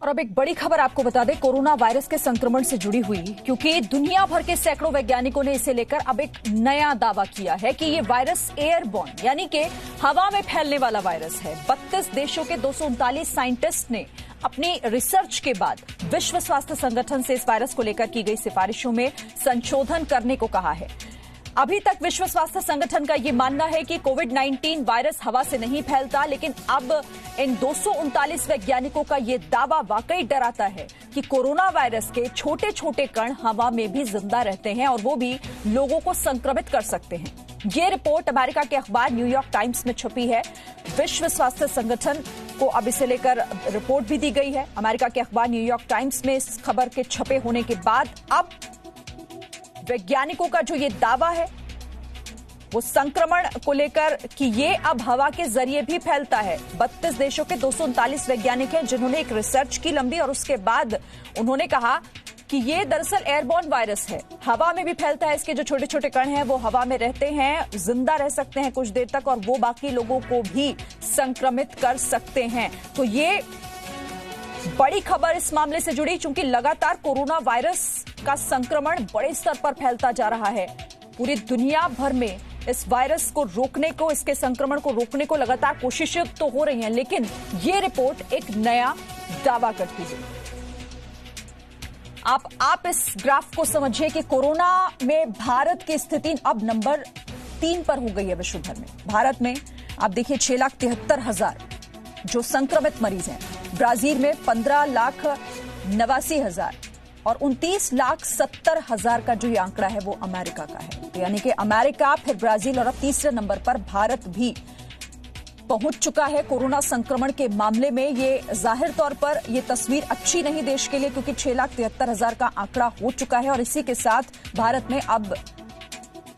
और अब एक बड़ी खबर आपको बता दें कोरोना वायरस के संक्रमण से जुड़ी हुई, क्योंकि दुनिया भर के सैकड़ों वैज्ञानिकों ने इसे लेकर अब एक नया दावा किया है कि ये वायरस एयरबॉर्न यानी कि हवा में फैलने वाला वायरस है। 32 देशों के 239 साइंटिस्ट ने अपनी रिसर्च के बाद विश्व स्वास्थ्य संगठन से इस वायरस को लेकर की गई सिफारिशों में संशोधन करने को कहा है। अभी तक विश्व स्वास्थ्य संगठन का यह मानना है कि कोविड-19 वायरस हवा से नहीं फैलता, लेकिन अब इन 239 वैज्ञानिकों का यह दावा वाकई डराता है कि कोरोना वायरस के छोटे छोटे कण हवा में भी जिंदा रहते हैं और वो भी लोगों को संक्रमित कर सकते हैं। ये रिपोर्ट अमेरिका के अखबार न्यूयॉर्क टाइम्स में छपी है। विश्व स्वास्थ्य संगठन को अब इसे लेकर रिपोर्ट भी दी गई है। अमेरिका के अखबार न्यूयॉर्क टाइम्स में इस खबर के छपे होने के बाद अब वैज्ञानिकों का जो ये दावा है वो संक्रमण को लेकर कि ये अब हवा के जरिए भी फैलता है। 32 देशों के 239 वैज्ञानिक हैं जिन्होंने एक रिसर्च की लंबी और उसके बाद उन्होंने कहा कि ये दरअसल एयरबॉर्न वायरस है, हवा में भी फैलता है। इसके जो छोटे छोटे कण हैं वो हवा में रहते हैं, जिंदा रह सकते हैं कुछ देर तक और वो बाकी लोगों को भी संक्रमित कर सकते हैं। तो ये बड़ी खबर इस मामले से जुड़ी, चूंकि लगातार कोरोना वायरस का संक्रमण बड़े स्तर पर फैलता जा रहा है। पूरी दुनिया भर में इस वायरस को रोकने को, इसके संक्रमण को रोकने को लगातार कोशिशें तो हो रही हैं, लेकिन ये रिपोर्ट एक नया दावा करती है। आप इस ग्राफ को समझिए कि कोरोना में भारत की स्थिति अब नंबर 3 पर हो गई है विश्व भर में। भारत में आप देखिए 6,73,000 जो संक्रमित मरीज हैं। ब्राजील में 15,89,000 और 29,70,000 का जो ये आंकड़ा है वो अमेरिका का है। तो यानी कि अमेरिका, फिर ब्राजील और अब तीसरे नंबर पर भारत भी पहुंच चुका है कोरोना संक्रमण के मामले में। ये जाहिर तौर पर ये तस्वीर अच्छी नहीं देश के लिए, क्योंकि 6,73,000 का आंकड़ा हो चुका है और इसी के साथ भारत में अब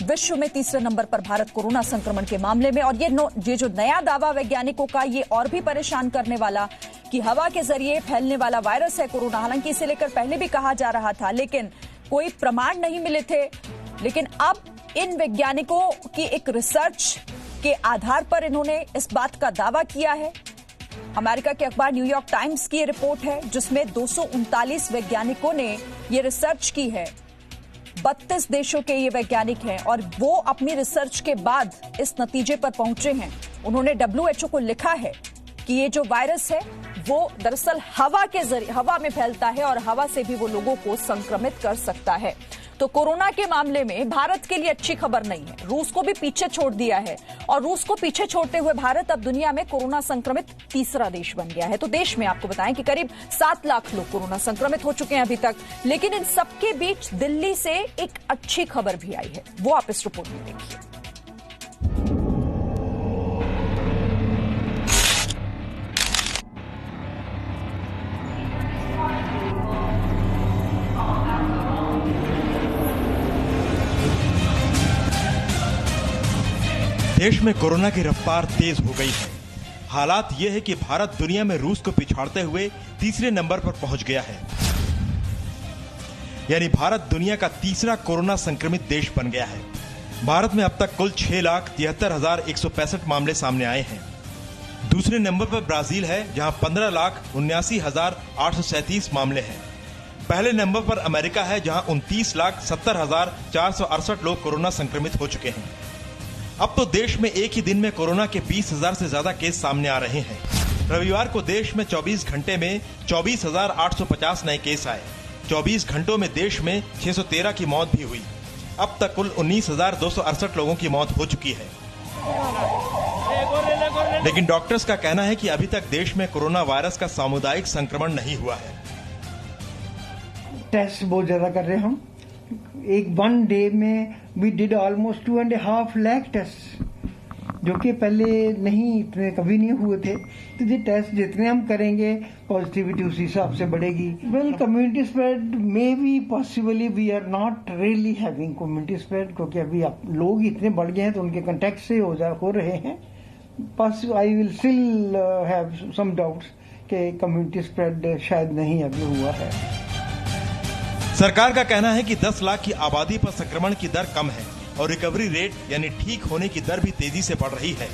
विश्व में तीसरे नंबर पर भारत कोरोना संक्रमण के मामले में। और ये जो नया दावा वैज्ञानिकों का, ये और भी परेशान करने वाला कि हवा के जरिए फैलने वाला वायरस है कोरोना। हालांकि इसे लेकर पहले भी कहा जा रहा था, लेकिन कोई प्रमाण नहीं मिले थे। लेकिन अब इन वैज्ञानिकों की एक रिसर्च के आधार पर इन्होंने इस बात का दावा किया है। अमेरिका के अखबार न्यूयॉर्क टाइम्स की रिपोर्ट है जिसमें 239 वैज्ञानिकों ने ये रिसर्च की है। 32 देशों के ये वैज्ञानिक हैं और वो अपनी रिसर्च के बाद इस नतीजे पर पहुंचे हैं। उन्होंने WHO को लिखा है कि ये जो वायरस है वो दरअसल हवा के जरिए, हवा में फैलता है और हवा से भी वो लोगों को संक्रमित कर सकता है। तो कोरोना के मामले में भारत के लिए अच्छी खबर नहीं है। रूस को भी पीछे छोड़ दिया है और रूस को पीछे छोड़ते हुए भारत अब दुनिया में कोरोना संक्रमित तीसरा देश बन गया है। तो देश में आपको बताएं कि करीब 7 लाख लोग कोरोना संक्रमित हो चुके हैं अभी तक। लेकिन इन सबके बीच दिल्ली से एक अच्छी खबर भी आई है, वो आप इस रिपोर्ट में देखिए। देश में कोरोना की रफ्तार तेज हो गई है। हालात यह है कि भारत दुनिया में रूस को पिछाड़ते हुए तीसरे नंबर पर पहुंच गया है। यानी भारत दुनिया का तीसरा कोरोना संक्रमित देश बन गया है। भारत में अब तक कुल 6,73,165 मामले सामने आए हैं। दूसरे नंबर पर ब्राजील है जहां 15,79,837 मामले हैं। पहले नंबर पर अमेरिका है जहां 29,70,468 लोग कोरोना संक्रमित हो चुके हैं। अब तो देश में एक ही दिन में कोरोना के 20,000 से ज्यादा केस सामने आ रहे हैं। रविवार को देश में 24 घंटे में 24,850 नए केस आए। 24 घंटों में देश में 613 की मौत भी हुई। अब तक कुल 19,268 लोगों की मौत हो चुकी है। लेकिन डॉक्टर्स का कहना है कि अभी तक देश में कोरोना वायरस का सामुदायिक संक्रमण नहीं हुआ है। टेस्ट बहुत ज्यादा कर रहे हैं हम। एक 1 डे में we did almost 2.5 lakh test, जो कि पहले नहीं, इतने कभी नहीं हुए थे। तो ये टेस्ट जितने हम करेंगे पॉजिटिविटी उसी हिसाब से बढ़ेगी। वेल, कम्युनिटी स्प्रेड में भी possibly we are not really having community spread, क्योंकि अभी लोग इतने बढ़ गए हैं तो उनके कांटेक्ट से हो रहे हैं। I will still have some doubts कि कम्युनिटी स्प्रेड शायद नहीं अभी हुआ है। सरकार का कहना है कि 10 लाख की आबादी पर संक्रमण की दर कम है और रिकवरी रेट यानी ठीक होने की दर भी तेजी से बढ़ रही है।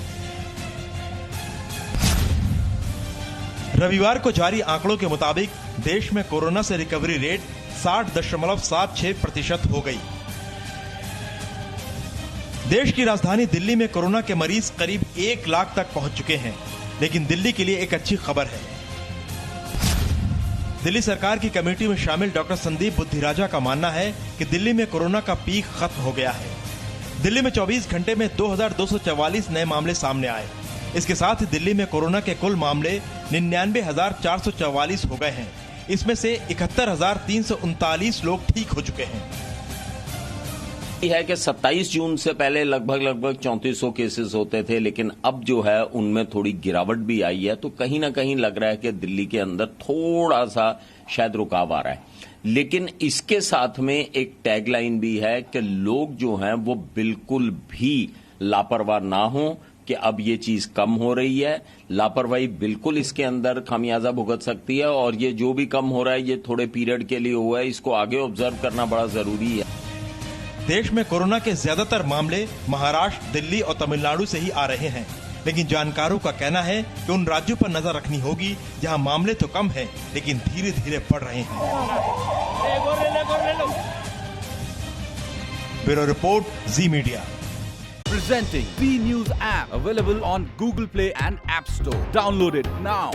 रविवार को जारी आंकड़ों के मुताबिक देश में कोरोना से रिकवरी रेट 60.76% हो गई। देश की राजधानी दिल्ली में कोरोना के मरीज करीब 1 लाख तक पहुंच चुके हैं, लेकिन दिल्ली के लिए एक अच्छी खबर है। दिल्ली सरकार की कमेटी में शामिल डॉक्टर संदीप बुद्धिराजा का मानना है कि दिल्ली में कोरोना का पीक खत्म हो गया है। दिल्ली में 24 घंटे में 2244 नए मामले सामने आए। इसके साथ ही दिल्ली में कोरोना के कुल मामले 99,444 हो गए हैं। इसमें से 71,339 लोग ठीक हो चुके हैं। है कि 27 जून से पहले लगभग 3400 केसेस होते थे, लेकिन अब जो है उनमें थोड़ी गिरावट भी आई है। तो कहीं ना कहीं लग रहा है कि दिल्ली के अंदर थोड़ा सा शायद रुकाव आ रहा है। लेकिन इसके साथ में एक टैगलाइन भी है कि लोग जो हैं वो बिल्कुल भी लापरवाह ना हो कि अब ये चीज कम हो रही है। लापरवाही बिल्कुल इसके अंदर खामियाजा भुगत सकती है, और ये जो भी कम हो रहा है ये थोड़े पीरियड के लिए हुआ है, इसको आगे ऑब्जर्व करना बड़ा जरूरी है। देश में कोरोना के ज्यादातर मामले महाराष्ट्र, दिल्ली और तमिलनाडु से ही आ रहे हैं, लेकिन जानकारों का कहना है कि उन राज्यों पर नजर रखनी होगी जहां मामले तो कम हैं, लेकिन धीरे धीरे बढ़ रहे हैं। Bureau report, ji media. Presenting B News app, available on Google Play and App Store. Download it now.